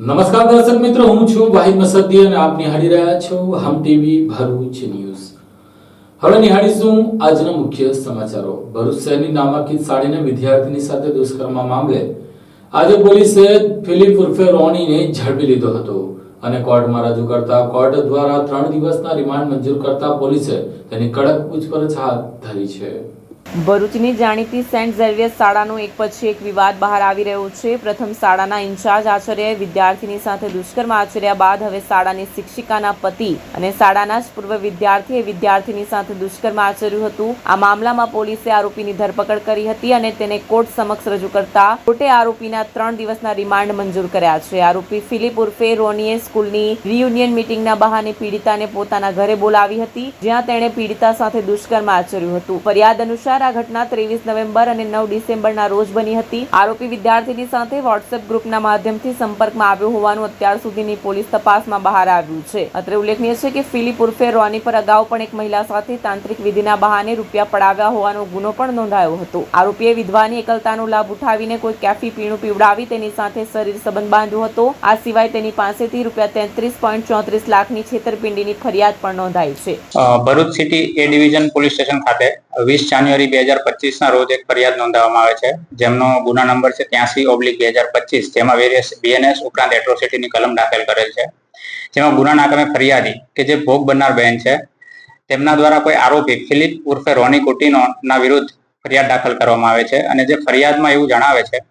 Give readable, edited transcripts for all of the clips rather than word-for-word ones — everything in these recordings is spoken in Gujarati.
નમસ્કાર દર્શક મિત્રો, હું છું વાહિદ મસદી અને આપ નિહાળી રહ્યા છો હમ ટીવી ભરૂચ ન્યૂઝ। હવે નિહાળીશું આજના મુખ્ય સમાચારો। ભરૂચ શહેરની નામાંકિત શાળાના વિદ્યાર્થીની સાથે દુષ્કર્મ મામલે આજે પોલીસે ફિલિપ ઉર્ફે રોનીને ઝડપી લીધો હતો અને કોર્ટમાં રજૂ કરતા કોર્ટ દ્વારા 3 દિવસના રિમાન્ડ મંજૂર કરતા પોલીસે તેની કડક પૂછપરછ હાથ ધરી છે। ભરૂચની જાણીતી સેન્ટ ઝેવિયર્સ શાળાનો એક પછી એક વિવાદ બહાર આવી રહ્યો છે। પ્રથમ શાળાના ઇન્ચાર્જ આચાર્યએ વિદ્યાર્થીની સાથે દુષ્કર્મ આચર્યા બાદ હવે શાળાની શિક્ષિકાના પતિ અને શાળાના જ પૂર્વ વિદ્યાર્થીએ વિદ્યાર્થીની સાથે દુષ્કર્મ આચર્યું હતું। આ મામલામાં પોલીસે આરોપીની ધરપકડ કરી હતી અને તેને કોર્ટ સમક્ષ રજૂ કરતા કોર્ટે આરોપીના 3 દિવસના રિમાન્ડ મંજૂર કર્યા છે। આરોપી ફિલિપ ઉર્ફે રોનીએ સ્કૂલની રિયુનિયન મીટિંગના બહાને પીડિતાને પોતાના ઘરે બોલાવી હતી, જ્યાં તેણે પીડિતા સાથે દુષ્કર્મ આચર્યું હતું। ફરિયાદ અનુસાર આ ઘટના 23 નવેમ્બર અને 9 ડિસેમ્બરના રોજ બની હતી। આરોપી વિદ્યાર્થીની સાથે વોટ્સએપ ગ્રુપના માધ્યમથી સંપર્કમાં આવ્યો હોવાનું અત્યાર સુધીની પોલીસ તપાસમાં બહાર આવ્યું છે। અત્રે ઉલ્લેખનીય છે કે ફિલિપ ઉર્ફે રોની પર અગાઉ પણ એક મહિલા સાથે તાંત્રિક વિધિના બહાને રૂપિયા પડાવ્યા હોવાનો ગુનો પણ નોંધાયો હતો। આરોપીએ વિધવાની એકલતાનો લાભ ઉઠાવીને કોઈ કેફી પીણું પીવડાવી તેની સાથે શરીર સંબંધ બાંધ્યો હતો। આ સિવાય તેની પાસેથી રૂપિયા 33.34 લાખની છેતરપિંડીની ફરિયાદ પણ નોંધાઈ છે। ભરૂચ સિટી એ ડિવિઝન પોલીસ સ્ટેશન ખાતે 20 જાન્યુઆરી 2025 ના રોજ એક ફરિયાદ નોંધાવવામાં આવે છે, જેમનો ગુના નંબર છે 83/2025, જેમાં વેરિયસ બીએનએસ ઉપરાંત એટ્રોસિટીની કલમ દાખલ કરેલ છે। જેમાં ગુનાના કામે ફરિયાદી કે જે ભોગ બનનાર બહેન છે, તેમના દ્વારા કોઈ આરોપી ફિલિપ ઉર્ફે રોની કુટીનો ના વિરુદ્ધ ફરિયાદ દાખલ કરવામાં આવે છે અને જે ફરિયાદમાં એવું જણાવે છે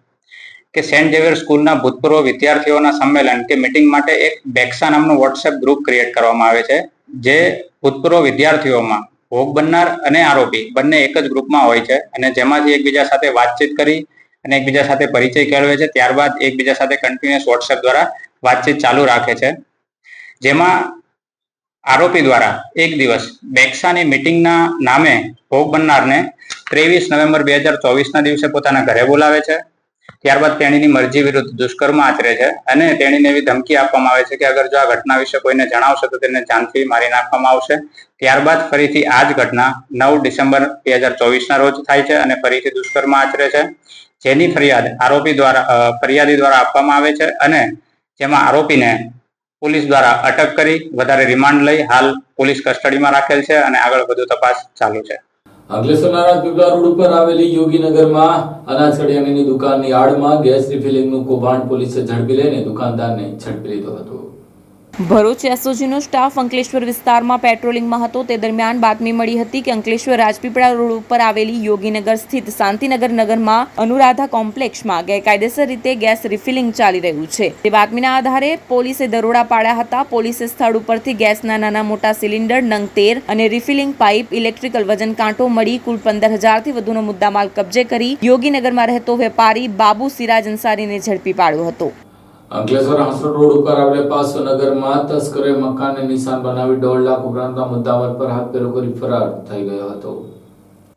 કે સેન્ટ ઝેવિયર સ્કૂલના ભૂતપૂર્વ વિદ્યાર્થીઓના સંમેલન કે મીટિંગ માટે એક બેક્સા નામનું વોટ્સએપ ગ્રુપ ક્રિએટ કરવામાં આવે છે, જે ભૂતપૂર્વ વિદ્યાર્થીઓમાં ભોગ બનનાર અને આરોપી બંને એક જ ગ્રુપમાં હોય છે અને જેમાંથી એકબીજા સાથે વાતચીત કરી અને એકબીજા સાથે પરિચય કેળવે છે। ત્યારબાદ એકબીજા સાથે કન્ટિન્યુઅસ વોટ્સએપ દ્વારા વાતચીત ચાલુ રાખે છે। જેમાં આરોપી દ્વારા એક દિવસ બેક્સાની મીટિંગના નામે ભોગ બનનારને 23 નવેમ્બર 2024 ના દિવસે પોતાના ઘરે બોલાવે છે। ત્યારબાદ તેણીની મરજી વિરુદ્ધ દુષ્કર્મ આચરે છે અને તેણીને એવી ધમકી આપવામાં આવે છે કે અગર જો આ ઘટના વિશે કોઈને જણાવશે તો તેને જાનથી મારી નાખવામાં આવશે। ત્યારબાદ ફરીથી આ જ ઘટના 9 ડિસેમ્બર 2024 ના રોજ થાય છે અને ફરીથી દુષ્કર્મ આચરે છે, જેની ફરિયાદ ફરિયાદી દ્વારા આપવામાં આવે છે અને જેમાં આરોપીને પોલીસ દ્વારા અટક કરી વધારે રિમાન્ડ લઈ હાલ પોલીસ કસ્ટડીમાં રાખેલ છે અને આગળ વધુ તપાસ ચાલુ છે। અંકલેશ્વરના રાજપીપળા રોડ ઉપર આવેલી યોગીનગરમાં અનાજ કરિયાણાની દુકાનની આડમાં ગેસ રિફિલિંગનું કૌભાંડ પોલીસે ઝડપી લઈને દુકાનદારને ઝડપી લીધો હતો। ભરૂચ એસઓજીનો સ્ટાફ અંકલેશ્વર વિસ્તારમાં પેટ્રોલિંગમાં હતો તે દરમિયાન બાતમી મળી હતી કે અંકલેશ્વર રાજપીપળા રોડ ઉપર આવેલી યોગીનગર સ્થિત શાંતિનગર નગરમાં અનુરાધા કોમ્પ્લેક્સમાં ગેરકાયદેસર રીતે ગેસ રિફિલિંગ ચાલી રહ્યું છે। તે બાતમીના આધારે પોલીસે દરોડા પાડ્યા હતા। પોલીસે સ્થળ ઉપરથી ગેસના નાના મોટા સિલિન્ડર નંગ 13 અને રિફિલિંગ પાઇપ, ઇલેક્ટ્રિકલ વજન કાંટો મળી કુલ 15,000 થી વધુનો મુદ્દામાલ કબજે કરી યોગીનગરમાં રહેતો વેપારી બાબુ સિરાજ અંસારીને ઝડપી પાડ્યો હતો। અંકલેશ્વર હાંસોટ રોડ ઉપર આવેલા પાસનગરમાં તસ્કરોએ મકાનને નિશાન બનાવી 1.5 લાખ ઉપરાંતના મુદ્દામાલ પર હાથ પેરો કરી ફરાર થઈ ગયો હતો।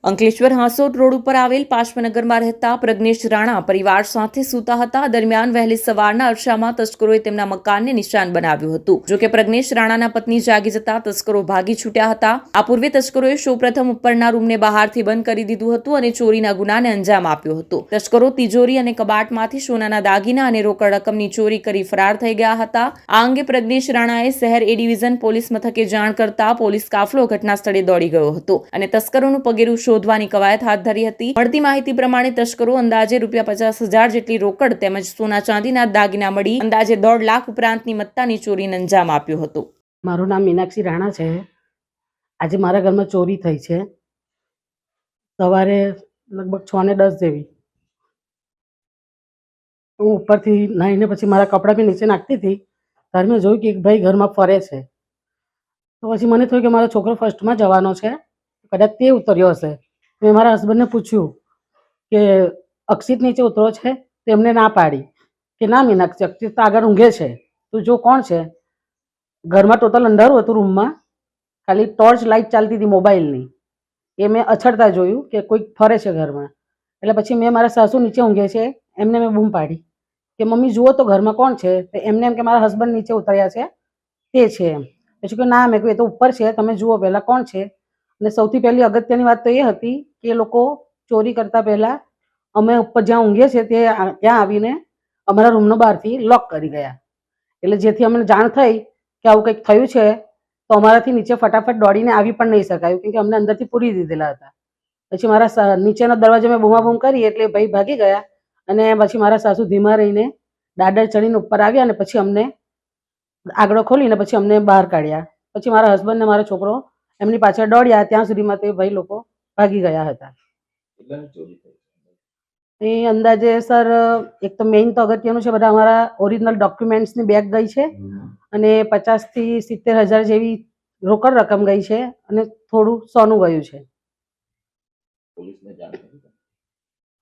અંકલેશ્વર હાંસોટ રોડ ઉપર આવેલ પાશ્વનગરમાં રહેતા પ્રજ્ઞેશ રાણા પરિવાર સાથે સૂતા હતા। દરમિયાન વહેલી સવારના અરસામાં તસ્કરોએ તેમના મકાનને નિશાન બનાવ્યું હતું। જોકે પ્રજ્ઞેશ રાણાના પત્ની જાગી જતા તસ્કરો ભાગી છૂટ્યા હતા। આ પૂર્વે તસ્કરોએ સૌપ્રથમ ઉપરના રૂમને બહારથી બંધ કરી દીધું હતું અને ચોરીના ગુનાને અંજામ આપ્યો હતો। તસ્કરો તિજોરી અને કબાટમાંથી સોનાના દાગીના અને રોકડ રકમની ચોરી કરી ફરાર થઈ ગયા હતા। આ અંગે પ્રજ્ઞેશ રાણાએ શહેર એ ડિવિઝન પોલીસ મથકે જાણ કરતા પોલીસ કાફલો ઘટના સ્થળે દોડી ગયો હતો અને તસ્કરોનું પગેરું શોધવાની કવાયત હાથ ધરી હતી। મળતી માહિતી પ્રમાણે તસ્કરો અંદાજે રૂપિયા 50,000 જેટલી રોકડ તેમજ સોના ચાંદીના દાગીના મળી અંદાજે 1.5 લાખ ઉપરાંતની મત્તાની ચોરીને અંજામ આપ્યો હતો। મારું નામ મીનાક્ષી રાણા છે। આજે મારા ઘરમાં ચોરી થઈ છે। સવારે લગભગ 6:10 જેવી હું ઉપરથી નાહીને પછી મારા કપડાં બી નીચે નાખતી હતી ત્યારે મેં જોયું કે એક ભાઈ ઘરમાં ફરે છે। તો પછી મને થયું કે મારો છોકરો ફર્સ્ટમાં જવાનો છે, કદાચ તે ઉતર્યો હશે। મેં મારા હસબન્ડને પૂછ્યું કે અક્ષિત નીચે ઉતરો છે? તો એમને ના પાડી કે ના મીનાક્ષી, અક્ષિત તો આગળ ઊંઘે છે, તું જો કોણ છે। ઘરમાં ટોટલ અંધારું હતું, રૂમમાં ખાલી ટોર્ચ લાઇટ ચાલતી હતી મોબાઈલની, એ મેં અછડતા જોયું કે કોઈક ફરે છે ઘરમાં। એટલે પછી મેં મારા સાસુ નીચે ઊંઘે છે એમને મેં બૂમ પાડી કે મમ્મી જુઓ તો ઘરમાં કોણ છે? તો એમને એમ કે મારા હસબન્ડ નીચે ઉતર્યા છે તે છે એમ। પછી કે ના, મેં કહ્યું એ તો ઉપર છે, તમે જુઓ પહેલાં કોણ છે। અને સૌથી પહેલી અગત્યની વાત તો એ હતી કે એ લોકો ચોરી કરતા પહેલા અમે ઉપર જ્યાં ઊંઘીએ છીએ ત્યાં આવીને અમારા રૂમનો બહારથી લોક કરી ગયા। એટલે જેથી અમને જાણ થઈ કે આવું કંઈક થયું છે તો અમારાથી નીચે ફટાફટ દોડીને આવી પણ નહીં શકાયું, કેમ કે અમને અંદરથી પૂરી દીધેલા હતા. પછી મારા નીચેનો દરવાજો મેં બૂમાબૂમ કરી એટલે ભાઈ ભાગી ગયા અને પછી મારા સાસુ ધીમા રહીને દાદર ચડીને ઉપર આવ્યા અને પછી અમને આગળ ખોલીને પછી અમને બહાર કાઢ્યા. પછી મારા હસબન્ડ ને મારો છોકરો એમની પાછળ દોડ્યા, ત્યાં સુધીમાં તે ભાઈ લોકો ભાગી ગયા હતા. એ અંદાજે સર એક તો મેઇન તો અગત્યનું છે, બધા અમારા ઓરિજિનલ ડોક્યુમેન્ટ્સની બેગ ગઈ છે અને 50,000 થી 70,000 જેવી રોકડ રકમ ગઈ છે અને થોડું સોનું ગયું છે.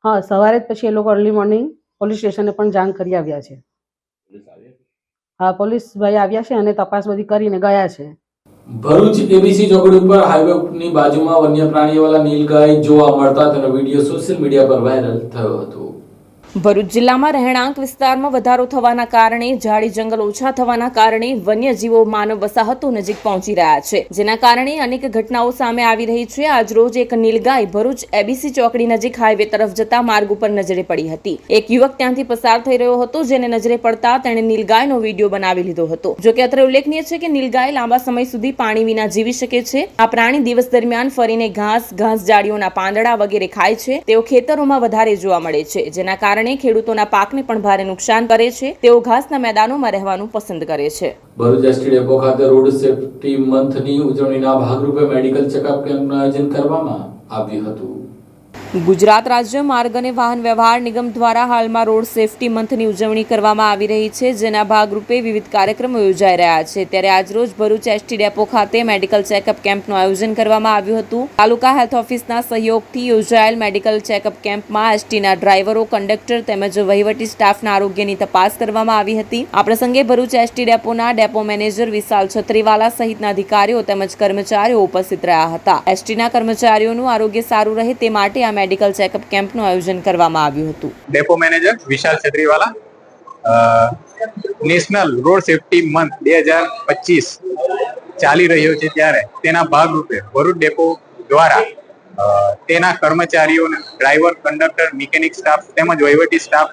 હા, સવારે જ પછી એ લોકો અર્લી મોર્નિંગ પોલીસ સ્ટેશને પણ જાણ કરી આવ્યા છે. હા, પોલીસ ભાઈ આવ્યા છે અને તપાસ બધી કરીને ગયા છે. ભરૂચ એબીસી ચોકડી ઉપર હાઈવેની બાજુમાં વન્ય પ્રાણીઓવાળા નીલગાય જોવા મળતા તેનો વિડીયો સોશિયલ મીડિયા પર વાયરલ થયો હતો. ભરૂચ જિલ્લામાં રહેણાંક વિસ્તારમાં વધારો થવાના કારણે ઝાડી જંગલ ઓછા થવાના કારણે વન્યજીવો માનવ વસાહતો નજીક પહોંચી રહ્યા છે, જેના કારણે અનેક ઘટનાઓ સામે આવી રહી છે. આજરોજ એક નીલગાય ભરૂચ એબીસી ચોકડી નજીક હાઈવે તરફ જતા માર્ગ ઉપર નજરે પડી હતી. એક યુવક ત્યાંથી પસાર થઈ રહ્યો હતો, જેને નજરે પડતા તેણે નીલગાયનો વિડીયો બનાવી લીધો હતો. જોકે અત્રે ઉલ્લેખનીય છે કે નીલગાય લાંબા સમય સુધી પાણી વિના જીવી શકે છે. આ પ્રાણી દિવસ દરમિયાન ફરીને ઘાસ ઝાડીઓના પાંદડા વગેરે ખાય છે. તેઓ ખેતરોમાં વધારે જોવા મળે છે, જેના કારણે ખેડૂતોના પાકને પણ ભારે નુકસાન કરે છે. તેઓ ઘાસના મેદાનોમાં રહેવાનું પસંદ કરે છે. ભરૂચ એસટી ડેપો ખાતે રોડ સેફટી મંથની ઉજવણીના ભાગરૂપે મેડિકલ ચેકઅપ કેમ્પનું આયોજન કરવામાં આવ્યું હતું. ગુજરાત રાજ્ય માર્ગ અને વાહન વ્યવહાર નિગમ દ્વારા હાલમાં રોડ સેફટી મંથની ઉજવણી કરવામાં આવી રહી છે, જેના ભાગરૂપે વિવિધ કાર્યક્રમો યોજાઈ રહ્યા છે. ત્યારે આજરોજ ભરૂચ એસટી ડેપો ખાતે મેડિકલ ચેકઅપ કેમ્પનું આયોજન કરવામાં આવ્યું હતું. તાલુકા હેલ્થ ઓફિસના સહયોગથી યોજાયેલ મેડિકલ ચેકઅપ કેમ્પમાં એસટીના ડ્રાઈવરો, કંડક્ટર તેમજ વહીવટી સ્ટાફના આરોગ્યની તપાસ કરવામાં આવી હતી. આ પ્રસંગે Bharuch ST ડેપોના depot manager Vishal Chhatriwala સહિતના અધિકારીઓ તેમજ કર્મચારીઓ ઉપસ્થિત રહ્યા હતા. એસટીના કર્મચારીઓનું આરોગ્ય સારું રહે તે માટે આ મેડિકલ ચેકઅપ કેમ્પનું આયોજન કરવામાં આવ્યું હતું. Depot manager Vishal Chhatriwala. National road safety month 2025 ચાલી રહ્યો છે, ત્યારે તેના ભાગરૂપે ભરૂચ ડેપો દ્વારા તેના કર્મચારીઓને ડ્રાઈવર, કંડક્ટર, મિકેનિક સ્ટાફ તેમજ વહીવટી સ્ટાફ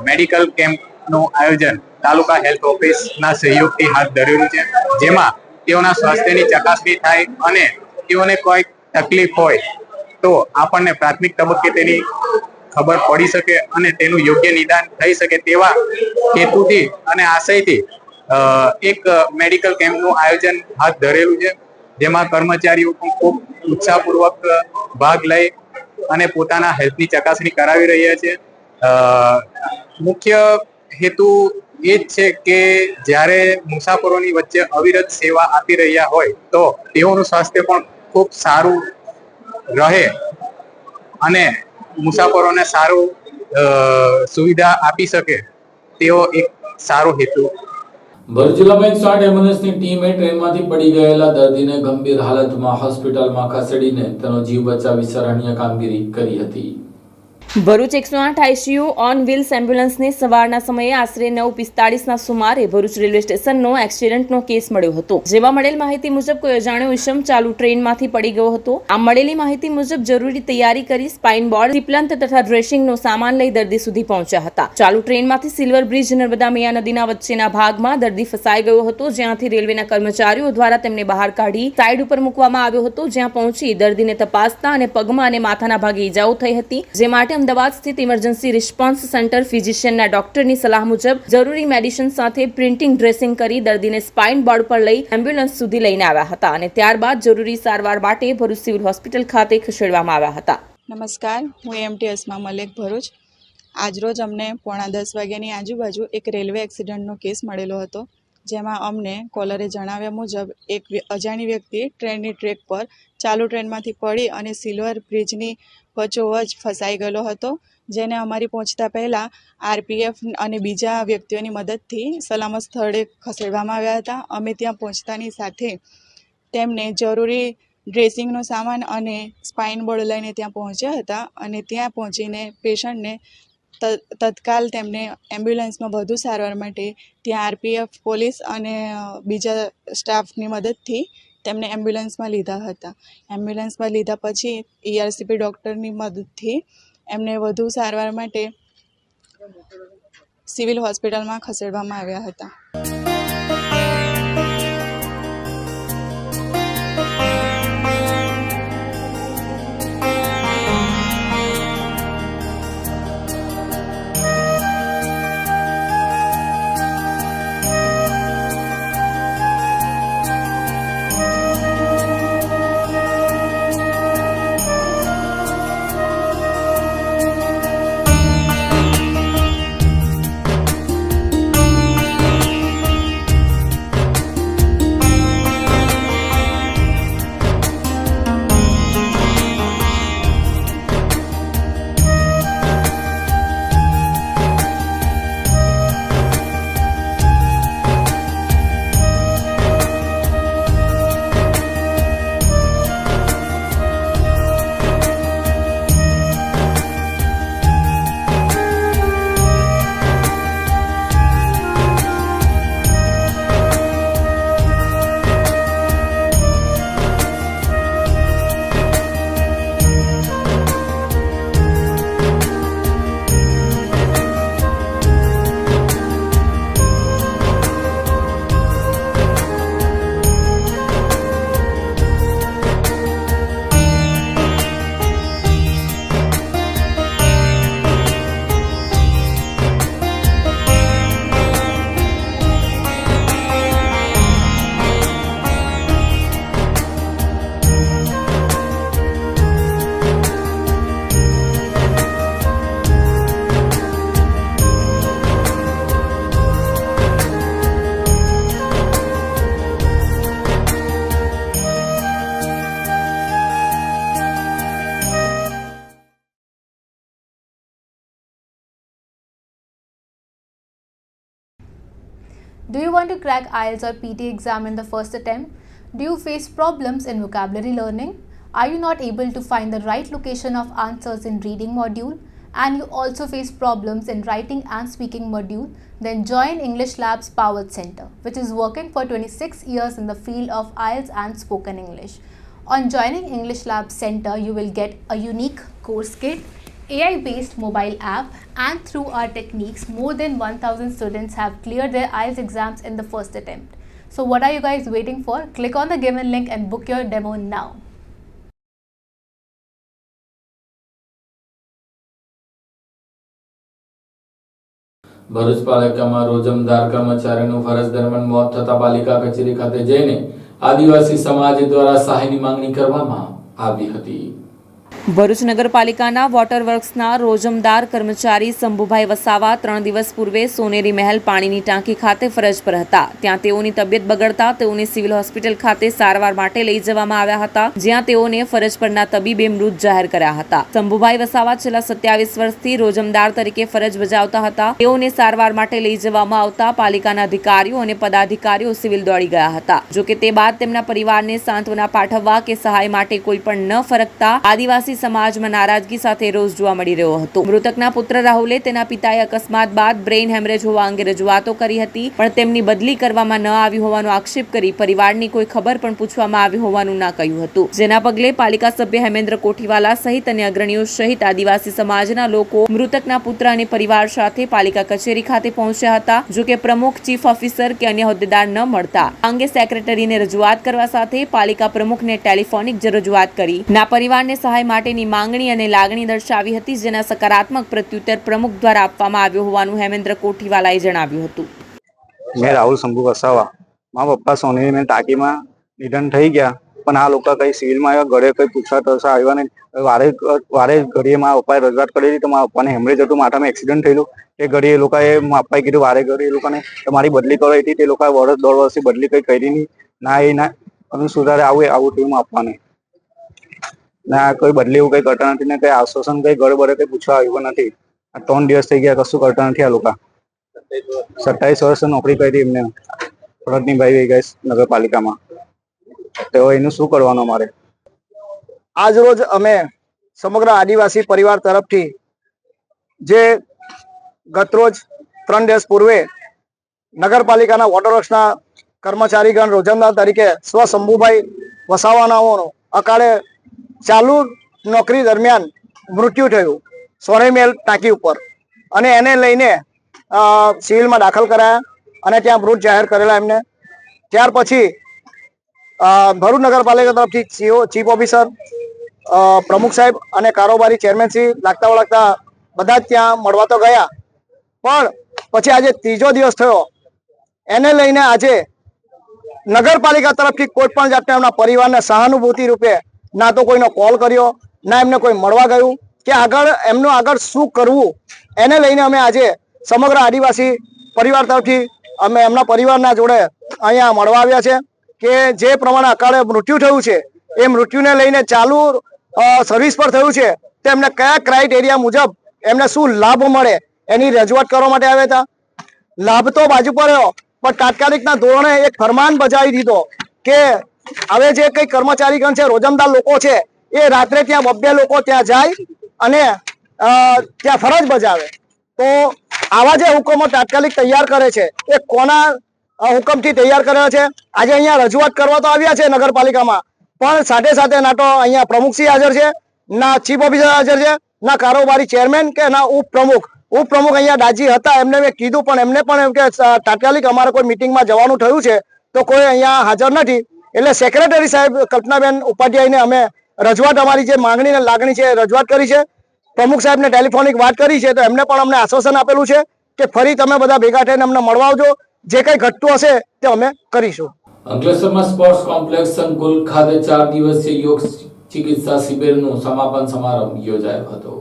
મેડિકલ કેમ્પનું આયોજન તાલુકા હેલ્થ ઓફિસના સહયોગથી હાથ ધરેલું છે, જેમાં તેઓના સ્વાસ્થ્યની ચકાસણી થાય અને તેઓને કોઈ તકલીફ હોય તો આપણને પ્રાથમિક તબક્કે તેની ખબર પડી શકે અને તેનું યોગ્ય નિદાન થઈ શકે તેવા હેતુથી અને આશયથી એક મેડિકલ કેમ્પનું આયોજન હાથ ધરેલું છે, જેમાં કર્મચારીઓ પણ ખૂબ ઉત્સાહપૂર્વક ભાગ લઈ અને પોતાના હેલ્થની ચકાસણી કરાવી રહ્યા છે. મુખ્ય હેતુ એ જ છે કે જ્યારે મુસાફરોની વચ્ચે અવિરત સેવા આપી રહ્યા હોય તો તેઓનું સ્વાસ્થ્ય પણ ખૂબ સારું રહે અને મુસાફરોને સારું સુવિધા આપી શકે તેવો એક સારો હેતુ. ભરૂચ જિલ્લામાં 108 એમ્બ્યુલન્સની ટીમે ટ્રેનમાંથી પડી ગયેલા દર્દીને ગંભીર હાલતમાં હોસ્પિટલમાં ખસેડીને તેનો જીવ બચાવી સરાહનીય કામગીરી કરી હતી. ભરૂચ 108 આઈસીયુ ઓન વ્હીલ્સ એમ્બ્યુલન્સને સવારના સમયે આશરે 9:45ના સુમારે ભરૂચ રેલવે સ્ટેશનનો એક્સિડન્ટનો કેસ મળ્યો હતો, જેમાં મળેલ માહિતી મુજબ કોઈ અજાણ્યો ઈસમ ચાલુ ટ્રેનમાંથી પડી ગયો હતો. આ મળેલી માહિતી મુજબ જરૂરી તૈયારી કરી સ્પાઇન બોર્ડ, સીપલંથ તથા ડ્રેસિંગનો સામાન લઈ દર્દી સુધી પહોંચ્યા હતા. ચાલુ ટ્રેનમાંથી સિલ્વર બ્રિજ નર્મદા મૈયા નદીના વચ્ચેના ભાગમાં દર્દી ફસાઈ ગયો હતો, જ્યાંથી રેલવેના કર્મચારીઓ દ્વારા તેમને બહાર કાઢી સાઈડ ઉપર મૂકવામાં આવ્યો હતો, જ્યાં પહોંચી દર્દીને તપાસતા અને પગમાં અને માથાના ભાગે ઈજાઓ થઈ હતી, જે માટે અમદાવાદ સ્થિત ઇમરજન્સી રિસ્પોન્સ સેન્ટર ફિઝિશિયનના ડોક્ટરની સલાહ મુજબ જરૂરી મેડિસિન સાથે પ્રિન્ટિંગ ડ્રેસિંગ કરી દર્દીને સ્પાઇન બોર્ડ પર લઈ એમ્બ્યુલન્સ સુધી લઈને આવ્યા હતા અને ત્યારબાદ જરૂરી સારવાર માટે ભરૂચ સિવિલ હોસ્પિટલ ખાતે ખસેડવામાં આવ્યા હતા. નમસ્કાર, હું એમટી અસ્મા મલેક ભરૂચ. આજરોજ અમને 9:45 વાગ્યાની આજુબાજુ એક રેલવે એક્સિડન્ટનો કેસ મળેલો હતો, જેમાં અમને કોલરે જણાવ્યા મુજબ એક અજાણી વ્યક્તિ ટ્રેનની ટ્રેક પર ચાલુ ટ્રેનમાંથી પડી અને સિલ્વર બ્રિજની વચ્ચોવચ ફસાઈ ગયેલો હતો, જેને અમારી પહોંચતા પહેલાં આરપીએફ અને બીજા વ્યક્તિઓની મદદથી સલામત સ્થળે ખસેડવામાં આવ્યા હતા. અમે ત્યાં પહોંચતાની સાથે તેમને જરૂરી ડ્રેસિંગનો સામાન અને સ્પાઇન બોર્ડ લઈને ત્યાં પહોંચ્યા હતા અને ત્યાં પહોંચીને પેશન્ટને તત્કાલ તેમને એમ્બ્યુલન્સમાં વધુ સારવાર માટે ત્યાં આરપીએફ, પોલીસ અને બીજા સ્ટાફની મદદથી તેમને એમ્બ્યુલન્સમાં લીધા હતા. એમ્બ્યુલન્સમાં લીધા પછી ERCP ડૉક્ટરની મદદથી એમને વધુ સારવાર માટે સિવિલ હોસ્પિટલમાં ખસેડવામાં આવ્યા હતા. Do you want to crack IELTS or PT exam in the first attempt? Do you face problems in vocabulary learning? Are you not able to find the right location of answers in reading module? And you also face problems in writing and speaking module? Then join English Labs Powered Center, which is working for 26 years in the field of IELTS and spoken English. On joining English Labs Center, you will get a unique course kit, AI-based mobile app, and through our techniques, more than 1,000 students have cleared their IELTS exams in the first attempt. So what are you guys waiting for? Click on the given link and book your demo now. Bharuch પાલિકામાં રોજમદાર કર્મચારીનું ફરજ દરમિયાન મોત થતા પાલિકા કચેરી ખાતે જઈને આદિવાસી સમાજ દ્વારા સહાયની માંગણી કરવામાં આવી હતી. ભરૂચ નગરપાલિકાના વોટર વર્ક્સના રોજમદાર કર્મચારી શંભુભાઈ વસાવા 3 દિવસ પૂર્વે સોનેરી મહેલ પાણીની ટાંકી ખાતે ફરજ પર હતા. ત્યાં તેઓની તબિયત બગડતા તેઓને સિવિલ હોસ્પિટલ ખાતે સારવાર માટે લઈ જવામાં આવ્યા હતા, જ્યાં તેઓને ફરજ પરના તબીબે મૃત જાહેર કર્યા હતા. શંભુભાઈ વસાવા છેલ્લા 27 વર્ષથી રોજમદાર તરીકે ફરજ બજાવતા હતા. તેઓને સારવાર માટે લઈ જવામાં આવતા પાલિકાના અધિકારીઓ અને પદાધિકારીઓ સિવિલ દોડી ગયા હતા. જોકે તે બાદ તેમના પરિવારને સાંત્વના પાઠવવા કે સહાય માટે કોઈ પણ ન ફરકતા આદિવાસી સમાજમાં નારાજગી સાથે રોષ જોવા મળી રહ્યો હતો. મૃતકના પુત્ર રાહુલે તેના પિતાએ અકસ્માત બાદ બ્રેઇન હેમરેજ હોવા અંગે રજૂઆતો કરી હતી, પણ તેમની બદલી કરવામાં ન આવી હોવાનો આક્ષેપ કરી પરિવારની કોઈ ખબર પણ પૂછવામાં આવી હોવાનું ના કહ્યું હતું. જેના પગલે પાલિકા સભ્ય હેમેન્દ્ર કોઠીવાલા સહિત અન્ય અગ્રણીઓ સહિત આદિવાસી સમાજના લોકો મૃતકના પુત્ર અને પરિવાર સાથે પાલિકા કચેરી ખાતે પહોંચ્યા હતા. જોકે પ્રમુખ, ચીફ ઓફિસર કે અન્ય હોદ્દેદાર ન મળતા અંગે સેક્રેટરીને રજૂઆત કરવા સાથે પાલિકા પ્રમુખને ટેલિફોનિક રજૂઆત કરી ના પરિવારને સહાય માટેની માંગણી અને લાગણી દર્શાવી હતી, જેના સકારાત્મક પ્રત્યુત્તર પ્રમુખ દ્વારા આપવામાં આવ્યો હોવાનું હેમેન્દ્ર કોઠીવાલાએ જણાવ્યું હતું. મેં રાહુલ શંભુ વસાવા, મારા પપ્પા સોનેરી મેં ટાંકીમાં નિધન થઈ ગયા, પણ આ લોકો કઈ સિવિલમાં આવ્યા, ઘરે કઈ પૂછવા તરસા આવ્યા નહીં. વારે ઘડીએ મારા પપ્પાએ રજૂઆત કરેલી તો મારા પપ્પાને હેમરેજ હતું, માથામાં એક્સિડન્ટ થયેલું. એ ઘડી એ લોકોએ મારા પપ્પાએ કીધું વારે ઘડી એ લોકોને તમારી બદલી કરો હતી. તે લોકોએ વર્ષ 1.5 વર્ષથી બદલી કઈ કરી નહીં. ના એ ના અને સુધારે આવું થયું મારા પપ્પાને. ના કોઈ બદલી એવું કઈ કરતા નથી ને કઈ આશ્વાસન કઈ ઘરે બરે કઈ પૂછવા આવ્યું નથી. આ 3 દિવસ થઈ ગયા, કશું કરતા નથી આ લોકો. 27 વર્ષ નોકરી કરી એમને, ફરજ નિભાવી ગઈ નગરપાલિકામાં. તો એનું શું કરવાનું અમારે? આજ રોજ અમે સમગ્ર આદિવાસી પરિવાર તરફથી જે ગતરોજ 3 દિવસ પૂર્વે નગરપાલિકાના વોટર વર્ક્સના કર્મચારીગણ રોજમદાર તરીકે સ્વ શંભુભાઈ વસાવાનાઓનો અકાળે ચાલુ નોકરી દરમિયાન મૃત્યુ થયું સોનેરી મહેલ ટાંકી ઉપર, અને એને લઈને સિવિલમાં દાખલ કરાયા અને ત્યાં મૃત જાહેર કરેલા એમને. ત્યાર પછી ભરૂચ નગરપાલિકા તરફથી ચીફ ઓફિસર, પ્રમુખ સાહેબ અને કારોબારી ચેરમેન શ્રી લાગતા વળગતા બધા જ ત્યાં મળવા તો ગયા, પણ પછી આજે ત્રીજો દિવસ થયો. એને લઈને આજે નગરપાલિકા તરફથી કોઈ પણ જાતના એમના પરિવારને સહાનુભૂતિ રૂપે ના તો કોઈનો કોલ કર્યો, ના એમને કોઈ મળવા ગયું કે એમનું આગળ શું કરવું, એને લઈને અમે આજે સમગ્ર આદિવાસી પરિવાર તરફથી અમે એમના પરિવારના જોડે અહીંયા મળવા આવ્યા છે કે જે પ્રમાણે અકાળે મૃત્યુ થયું છે એ મૃત્યુને લઈને ચાલુ સર્વિસ પર થયું છે તો એમને કયા ક્રાઇટેરિયા મુજબ એમને શું લાભ મળે એની રજૂઆત કરવા માટે આવ્યા હતા. લાભ તો બાજુ પર રહ્યો, પણ તાત્કાલિકના ધોરણે એક ફરમાન બજાવી દીધો કે હવે જે કઈ કર્મચારીગણ છે, રોજમદાર લોકો છે, એ રાત્રે ત્યાં 2 લોકો ત્યાં જાય અને ત્યાં ફરજ બજાવે. તો આવા જે હુકમો તાત્કાલિક તૈયાર કરે છે એ કોના હુકમથી તૈયાર કરેલા છે? આજે અહીંયા રજૂઆત કરવા તો આવ્યા છે નગરપાલિકામાં, પણ સાથે સાથે ના તો અહીંયા પ્રમુખશ્રી હાજર છે, ના ચીફ ઓફિસર હાજર છે, ના કારોબારી ચેરમેન કે ના ઉપપ્રમુખ અહીંયા દાજી હતા. એમને મેં કીધું પણ એમને પણ એમ કે તાત્કાલિક અમારે કોઈ મિટિંગમાં જવાનું થયું છે તો કોઈ અહીંયા હાજર નથી. એટલે સેક્રેટરી સાહેબ કલ્પનાબેન ઉપાધ્યાયને અમે રજૂઆત, અમારી જે માંગણી અને લાગણી છે રજૂઆત કરી છે. પ્રમુખ સાહેબને ટેલિફોનિક વાત કરી છે તો એમને પણ અમને આશ્વાસન આપેલું છે કે ફરી તમે બધા ભેગા થઈને અમને મળવા આવજો, જે કંઈ ઘટતું હશે તે અમે કરીશું. અંકલેશ્વરમાં સ્પોર્ટ્સ કોમ્પ્લેક્સ સંકુલ ખાતે 4 દિવસીય યોગ ચિકિત્સા શિબિરનો સમાપન સમારંભ યોજાયો હતો.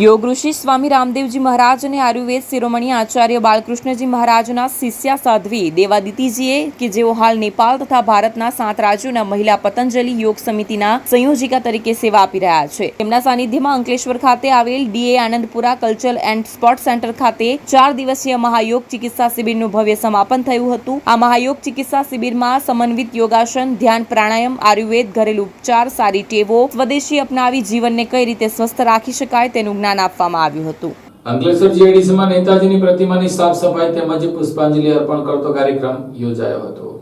યોગ ઋષિ સ્વામી રામદેવજી મહારાજ અને આયુર્વેદ શિરોમણી આચાર્ય બાલકૃષ્ણજી મહારાજના શિષ્યા સાધ્વી દેવાદિતિજીએ કે જેઓ હાલ નેપાળ તથા ભારતના 7 રાજ્યોના મહિલા પતંજલિ યોગ સમિતિના સંયોજિકા તરીકે સેવા આપી રહ્યા છે, તેમના સાનિધ્યમાં અંકલેશ્વર ખાતે આવેલ DA Anandpura cultural and sport centre ખાતે 4 દિવસીય મહાયોગ ચિકિત્સા શિબિરનું ભવ્ય સમાપન થયું હતું. આ મહાયોગ ચિકિત્સા શિબિરમાં સમન્વિત યોગાસન, ધ્યાન, પ્રાણાયામ, આયુર્વેદ, ઘરેલું ઉપચાર, સારી ટેવો, સ્વદેશી અપનાવી જીવનને કઈ રીતે સ્વસ્થ રાખી શકાય તેનું જ્ઞાન આપવામાં આવ્યું હતું. અંકલેશ્વર જીઆઈડીસીમાં નેતાજીની પ્રતિમાની સાફ સફાઈ તેમજ પુષ્પાંજલિ અર્પણ કરતો કાર્યક્રમ યોજાયો હતો.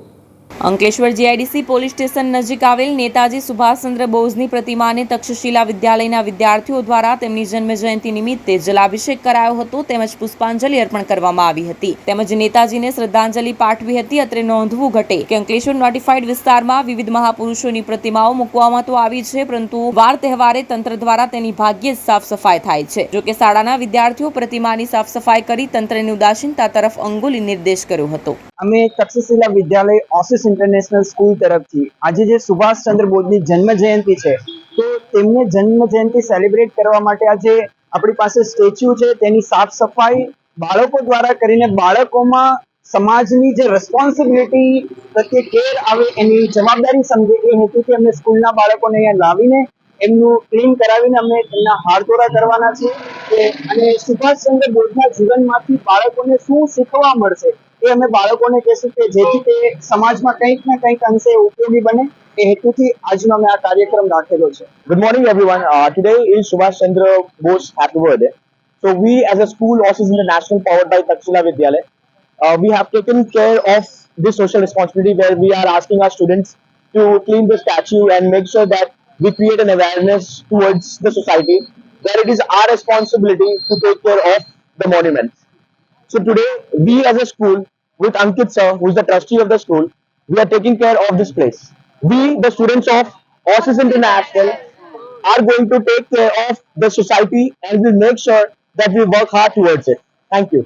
અંકલેશ્વર જીઆઈડીસી પોલીસ સ્ટેશન નજીક આવેલ નેતાજી સુભાષચંદ્ર બોઝની પ્રતિમાને તક્ષશિલા વિદ્યાલયના વિદ્યાર્થીઓ દ્વારા તેમની જન્મ જયંતિ નિમિત્તે જલાભિષેક કરાયો હતો તેમજ પુષ્પાંજલિ અર્પણ કરવામાં આવી હતી તેમજ નેતાજીને શ્રદ્ધાંજલિ પાઠવી હતી. અત્રે નોંધવું ઘટે કે અંકલેશ્વર નોટિફાઈડ વિસ્તારમાં વિવિધ મહાપુરુષોની પ્રતિમાઓ મૂકવામાં તો આવી છે, પરંતુ વાર તહેવારે તંત્ર દ્વારા તેની ભાગ્યે જ સાફ સફાઈ થાય છે. જોકે શાળાના વિદ્યાર્થીઓ પ્રતિમાની સાફ સફાઈ કરી તંત્રની ઉદાસીનતા તરફ અંગુલી નિર્દેશ કર્યો હતો. અમે તક્ષશિલા વિદ્યાલય ઓસિસ ઇન્ટરનેશનલ સ્કૂલ તરફથી આજે જે સુભાષચંદ્ર બોઝની જન્મ જયંતિ છે તો તેમને જન્મ જયંતિ સેલિબ્રેટ કરવા માટે આજે આપણી પાસે સ્ટેચ્યુ છે તેની સાફ સફાઈ બાળકો દ્વારા કરીને બાળકોમાં સમાજની જે રિસ્પોન્સિબિલિટી પ્રત્યે કેર આવે એની જવાબદારી સમજે એ હેતુથી અમે સ્કૂલના બાળકોને અહીંયા લાવીને એમનું ક્લીન કરાવીને અમે તેમના હારતોરા કરવાના છે અને સુભાષચંદ્ર બોઝના જીવનમાંથી બાળકોને શું શીખવા મળશે એ અમે બાળકોને કહેશું કે જેથી તે સમાજમાં કંઈક ને કંઈક અંશે ઉપયોગી બને એ હેતુથી આજનો અમે આ કાર્યક્રમ રાખેલો છે. Good morning everyone. Today is Subhash Chandra Bose Happy Birthday. So we as a school, Osis International, powered by Takshila Vidyalaya, we have taken care of this social responsibility where we are asking our students to clean the statue and make sure that we create an awareness towards the society where it is our responsibility to take care of the monuments. So today we as a school with Ankit sir, who is the trustee of the school, we are taking care of this place. We, the students of Osis International, are going to take care of the society and will make sure that we work hard towards it. Thank you.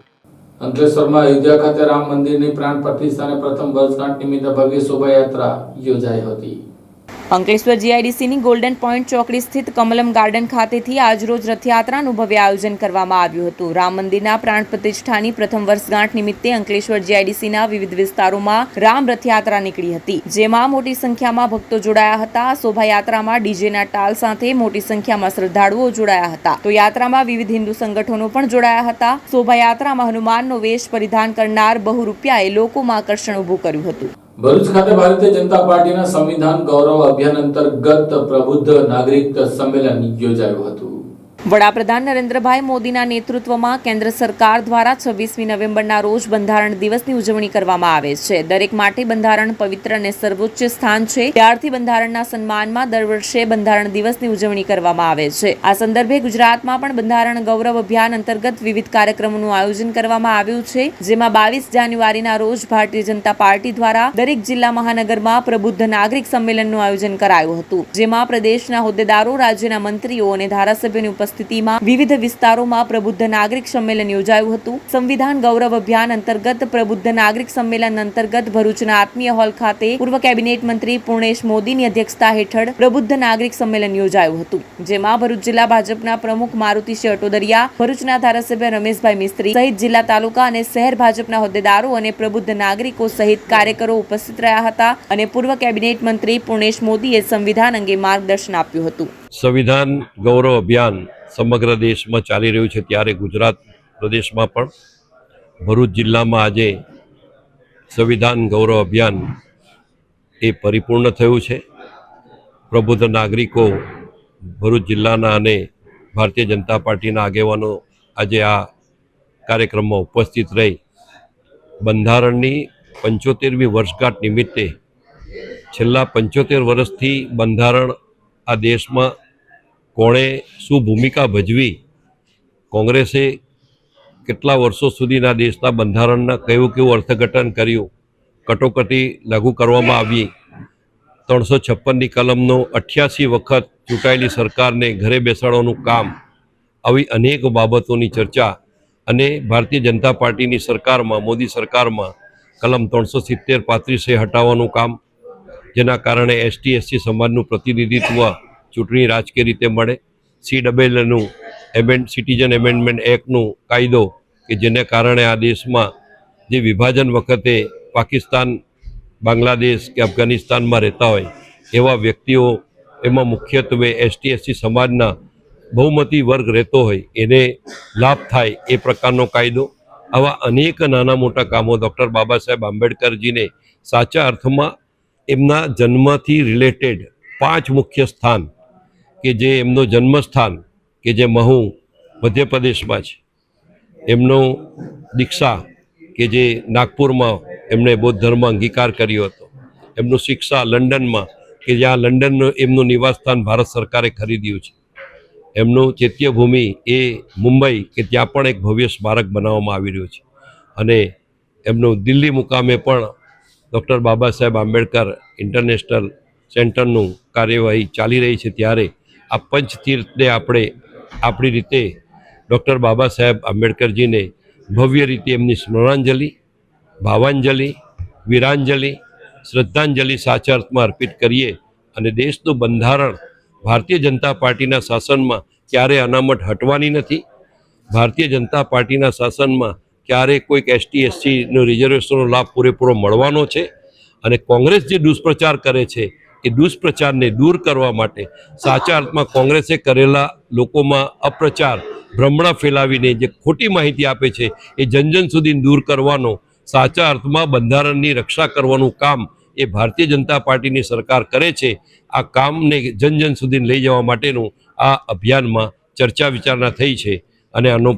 અંકલેશ્વરમાં અયોધ્યા ખાતે રામ મંદિરની પ્રાણ પ્રતિષ્ઠાને પ્રથમ વર્ષગાંઠ નિમિત્તે ભવ્ય શોભાયાત્રા યોજાઈ હતી. અંકલેશ્વર જીઆઈડીસીની ગોલ્ડન પોઈન્ટ ચોકડી સ્થિત કમલમ ગાર્ડન ખાતેથી આજરોજ રથયાત્રાનું ભવ્ય આયોજન કરવામાં આવ્યું હતું. રામ મંદિરના પ્રાણ પ્રતિષ્ઠાની પ્રથમ વર્ષગાંઠ નિમિત્તે અંકલેશ્વર જીઆઈડીસીના વિવિધ વિસ્તારોમાં રામ રથયાત્રા નીકળી હતી, જેમાં મોટી સંખ્યામાં ભક્તો જોડાયા હતા. શોભાયાત્રામાં ડીજેના તાલ સાથે મોટી સંખ્યામાં શ્રદ્ધાળુઓ જોડાયા હતા, તો યાત્રામાં વિવિધ હિન્દુ સંગઠનો પણ જોડાયા હતા. શોભાયાત્રામાં હનુમાનનો વેશ પરિધાન કરનાર બહુ રૂપિયાએ લોકોમાં આકર્ષણ ઊભું કર્યું હતું. ભરૂચ ખાતે ભારતીય જનતા પાર્ટીના સંવિધાન ગૌરવ અભિયાન અંતર્ગત પ્રબુદ્ધ નાગરિક સંમેલન યોજાયું હતું. વડાપ્રધાન નરેન્દ્રભાઈ મોદીના નેતૃત્વમાં કેન્દ્ર સરકાર દ્વારા 26મી નવેમ્બરના રોજ બંધારણ દિવસની ઉજવણી કરવામાં આવે છે. દરેક માટે બંધારણ પવિત્ર અને સર્વોચ્ચ સ્થાન છે. ત્યારથી બંધારણના સન્માનમાં દર વર્ષે બંધારણ દિવસની ઉજવણી કરવામાં આવે છે. આ સંદર્ભે ગુજરાતમાં પણ બંધારણ ગૌરવ અભિયાન અંતર્ગત વિવિધ કાર્યક્રમોનું આયોજન કરવામાં આવ્યું છે, જેમાં 22 જાન્યુઆરીના રોજ ભારતીય જનતા પાર્ટી દ્વારા દરેક જિલ્લા મહાનગરમાં પ્રબુદ્ધ નાગરિક સંમેલનનું આયોજન કરાયું હતું, જેમાં પ્રદેશના હોદ્દેદારો, રાજ્યના મંત્રીઓ અને ધારાસભ્યોની ઉપસ્થિતિમાં વિવિધ વિસ્તારોમાં પ્રબુદ્ધ નાગરિક સંમેલન યોજાયું હતું. સંવિધાન ગૌરવ અભિયાન અંતર્ગત પ્રબુદ્ધ નાગરિક સંમેલન અંતર્ગત ભરૂચના આત્મીય હોલ ખાતે પૂર્વ કેબિનેટ મંત્રી પૂર્ણેશ મોદીની અધ્યક્ષતા હેઠળ પ્રબુદ્ધ નાગરિક સંમેલન યોજાયું હતું, જેમાં ભરૂચ જિલ્લા ભાજપના પ્રમુખ મારુતિસિંહ અટોદરિયા, ભરૂચના ધારાસભ્ય રમેશભાઈ મિસ્ત્રી સહિત જિલ્લા, તાલુકા અને શહેર ભાજપના હોદ્દેદારો અને પ્રબુદ્ધ નાગરિકો સહિત કાર્યકરો ઉપસ્થિત રહ્યા હતા અને પૂર્વ કેબિનેટ મંત્રી પૂર્ણેશ મોદીએ સંવિધાન અંગે માર્ગદર્શન આપ્યું હતું. સંવિધાન ગૌરવ અભિયાન સમગ્ર દેશમાં ચાલી રહ્યું છે, ત્યારે ગુજરાત પ્રદેશમાં પણ ભરૂચ જિલ્લામાં આજે સંવિધાન ગૌરવ અભિયાન એ પરિપૂર્ણ થયું છે. પ્રબુદ્ધ નાગરિકો, ભરૂચ જિલ્લાના અને ભારતીય જનતા પાર્ટીના આગેવાનો આજે આ કાર્યક્રમમાં ઉપસ્થિત રહી બંધારણની 75મી વર્ષગાંઠ નિમિત્તે છેલ્લા 75 વર્ષથી બંધારણ આ દેશમાં કોણે શું ભૂમિકા ભજવી, કોંગ્રેસે કેટલા વર્ષો સુધીના દેશના બંધારણના કેવું અર્થઘટન કર્યું, કટોકટી લાગુ કરવામાં આવી, 356ની કલમનો 88 વખત ચૂંટાયેલી સરકારને ઘરે બેસાડવાનું કામ, આવી અનેક બાબતોની ચર્ચા અને ભારતીય જનતા પાર્ટીની સરકારમાં, મોદી સરકારમાં કલમ 370-35 હટાવવાનું કામ, જેના કારણે એસટી એસસી સમાજનું પ્રતિનિધિત્વ ચૂંટણી રાજકીય રીતે મળે, CAAનું સિટીઝન એમેન્ડમેન્ટ એક્ટનું કાયદો કે જેને કારણે આ દેશમાં જે વિભાજન વખતે પાકિસ્તાન, બાંગ્લાદેશ કે અફઘાનિસ્તાનમાં રહેતા હોય એવા વ્યક્તિઓ, એમાં મુખ્યત્વે એસટી એસસી સમાજના બહુમતી વર્ગ રહેતો હોય એને લાભ થાય એ પ્રકારનો કાયદો, આવા અનેક નાના મોટા કામો ડૉક્ટર બાબા સાહેબ આંબેડકરજીને સાચા અર્થમાં એમના જન્મથી રિલેટેડ 5 મુખ્ય સ્થાન કે જે એમનો જન્મસ્થાન કે જે મહુ મધ્યપ્રદેશમાં છે, એમનો દીક્ષા કે જે નાગપુરમાં એમણે બૌદ્ધ ધર્મ અંગીકાર કર્યો હતો, એમનું શિક્ષા લંડનમાં કે જ્યાં લંડનનું એમનું નિવાસસ્થાન ભારત સરકારે ખરીદ્યું છે, એમનું ચૈત્યભૂમિ એ મુંબઈ કે ત્યાં પણ એક ભવ્ય સ્મારક બનાવવામાં આવી રહ્યું છે, અને એમનું દિલ્હી મુકામે પણ ડૉક્ટર બાબા સાહેબ આંબેડકર ઇન્ટરનેશનલ સેન્ટરનું કાર્યવાહી ચાલી રહી છે. ત્યારે આ પંચતીર્થને આપણે આપણી રીતે ડૉક્ટર બાબા સાહેબ આંબેડકરજીને ભવ્ય રીતે એમની સ્મરણાંજલિ, ભાવાંજલિ, વીરાંજલિ, શ્રદ્ધાંજલિ સાચા અર્થમાં અર્પિત કરીએ અને દેશનું બંધારણ ભારતીય જનતા પાર્ટીના શાસનમાં ક્યારે અનામત હટવાની નથી. ભારતીય જનતા પાર્ટીના શાસનમાં ક્યારે કોઈક એસટી એસસીનો રિઝર્વેશનનો લાભ પૂરેપૂરો મળવાનો છે, અને કોંગ્રેસ જે દુષ્પ્રચાર કરે છે એ દુષ્પ્રચારને દૂર કરવા માટે સાચા અર્થમાં કોંગ્રેસે કરેલા લોકોમાં અપ્રચાર, ભ્રમણા ફેલાવીને જે ખોટી માહિતી આપે છે એ જન સુધી દૂર કરવાનો, સાચા અર્થમાં બંધારણની રક્ષા કરવાનું કામ એ ભારતીય જનતા પાર્ટીની સરકાર કરે છે. આ કામને જન સુધી લઈ જવા માટેનું આ અભિયાનમાં ચર્ચા વિચારણા થઈ છે, અને આનો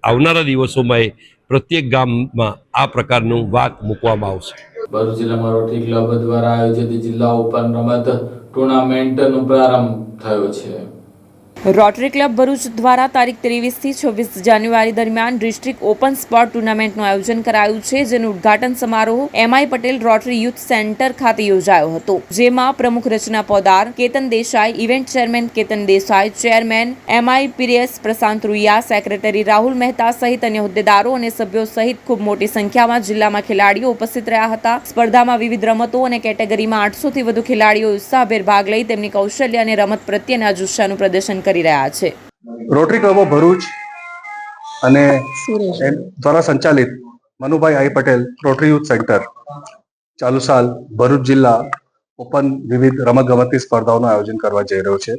આવનારા દિવસોમાં એ પ્રત્યેક ગામમાં આ પ્રકારનું વાત મૂકવામાં આવશે. ભરૂચ જિલ્લામાં રોટરી ક્લબ દ્વારા આયોજિત જિલ્લા ઓપન રમત ટુર્નામેન્ટનો પ્રારંભ થયો છે. રોટરી ક્લબ ભરૂચ દ્વારા તારીખ 23 થી 26 જાન્યુઆરી દરમિયાન ડિસ્ટ્રિક્ટ ઓપન સ્પોર્ટ ટુર્નામેન્ટનું આયોજન કરાયું છે, જેનું ઉદ્ઘાટન સમારોહ MI Patel rotary youth centre ખાતે યોજાયો હતો, જેમાં પ્રમુખ Rachana Podar, Ketan Desai, event chairman Ketan Desai, chairman MI પીરિયસ પ્રશાંત રૂયા, સેક્રેટરી રાહુલ મહેતા સહિત અન્ય હોદ્દેદારો અને સભ્યો સહિત ખૂબ મોટી સંખ્યામાં જિલ્લામાં ખેલાડીઓ ઉપસ્થિત રહ્યા હતા. સ્પર્ધામાં વિવિધ રમતો અને કેટેગરીમાં 800 થી વધુ ખેલાડીઓ ઉત્સાહભેર ભાગ લઈ તેમની કૌશલ્ય અને રમત પ્રત્યેના જુસ્સાનું પ્રદર્શન કરી રહ્યા છે. રોટરી ક્લબ ઓફ ભરૂચ અને દ્વારા સંચાલિત મનુભાઈ આઈ પટેલ રોટરી યુથ સેન્ટર ચાલુ સાલ ભરૂચ જિલ્લા ઓપન વિવિધ રમતગમતની સ્પર્ધાઓનું આયોજન કરવા જઈ રહ્યો છે.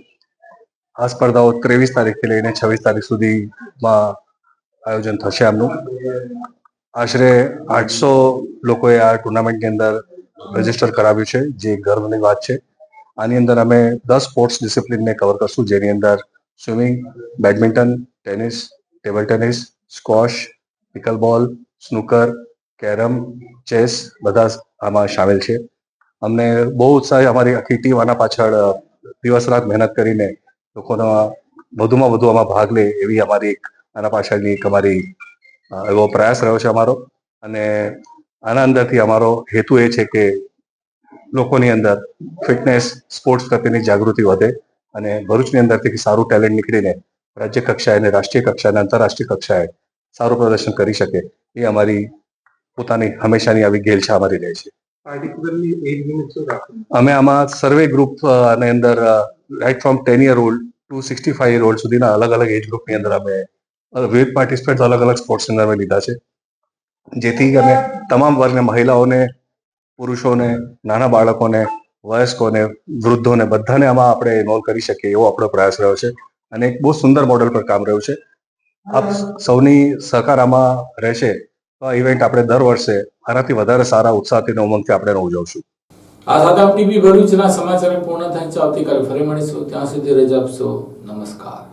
આ સ્પર્ધાઓ 23 તારીખથી લઈને 26 તારીખ સુધીમાં આયોજન થશે. આમનું આશરે 800 લોકોએ આ ટુર્નામેન્ટની અંદર રજીસ્ટર કરાવ્યું છે, જે ગર્વની વાત છે. આની અંદર અમે 10 સ્પોર્ટ્સ ડિસિપ્લિનને કવર કરશું, જેની અંદર swimming, badminton, tennis, table tennis, squash, pickleball, snooker, carrom, chess બધા આમાં સામેલ છે. અમને બહુ ઉત્સાહી અમારી આખી ટીમ આના પાછળ દિવસ રાત મહેનત કરીને લોકોનો વધુમાં વધુ આમાં ભાગ લે એવી અમારી આના પાછળની એક અમારી એવો પ્રયાસ રહ્યો છે અમારો. અને આના અંદરથી અમારો હેતુ એ છે કે લોકોની અંદર ફિટનેસ, સ્પોર્ટ્સ પ્રત્યેની જાગૃતિ વધે અને ભરૂચની અંદરથી સારું ટેલેન્ટ નીકળીને રાજ્ય કક્ષાએ અને રાષ્ટ્રીય કક્ષાએ અને આંતરરાષ્ટ્રીય કક્ષાએ સારું પ્રદર્શન કરી શકે એ અમારી પોતાની હંમેશાની આવી ઘેલછા અમારી રહે છે. અમે આમાં સર્વે ગ્રુપ ની અંદર right from 10 year old to 65 year old સુધીના અલગ અલગ એજ ગ્રુપની અંદર અમે વિવિધ પાર્ટિસિપેન્ટ અલગ અલગ સ્પોર્ટ્સની અંદર અમે લીધા છે, જેથી અમે તમામ વર્ગના મહિલાઓને, પુરુષોને, નાના બાળકોને, વયસ્કોને, વૃદ્ધોને બધાને આમાં આપણે ઇન્વોલ્વ કરી શકીએ એવો આપણો પ્રયાસ રહ્યો છે અને એક બહુ સુંદર મોડેલ પર કામ રહ્યું છે. આપ સૌની સહકાર આમાં રહેશે તો આ ઇવેન્ટ આપણે દર વર્ષે આનાથી વધારે સારા ઉત્સાહથી અને ઉમંગથી આપણે ઉજવશું. આ સાથે ટીવી ભરૂચના સમાચાર પૂર્ણ થાય છે. આવતીકાલે ફરી મળીશું. ત્યાં સુધી રજા આપશો. નમસ્કાર.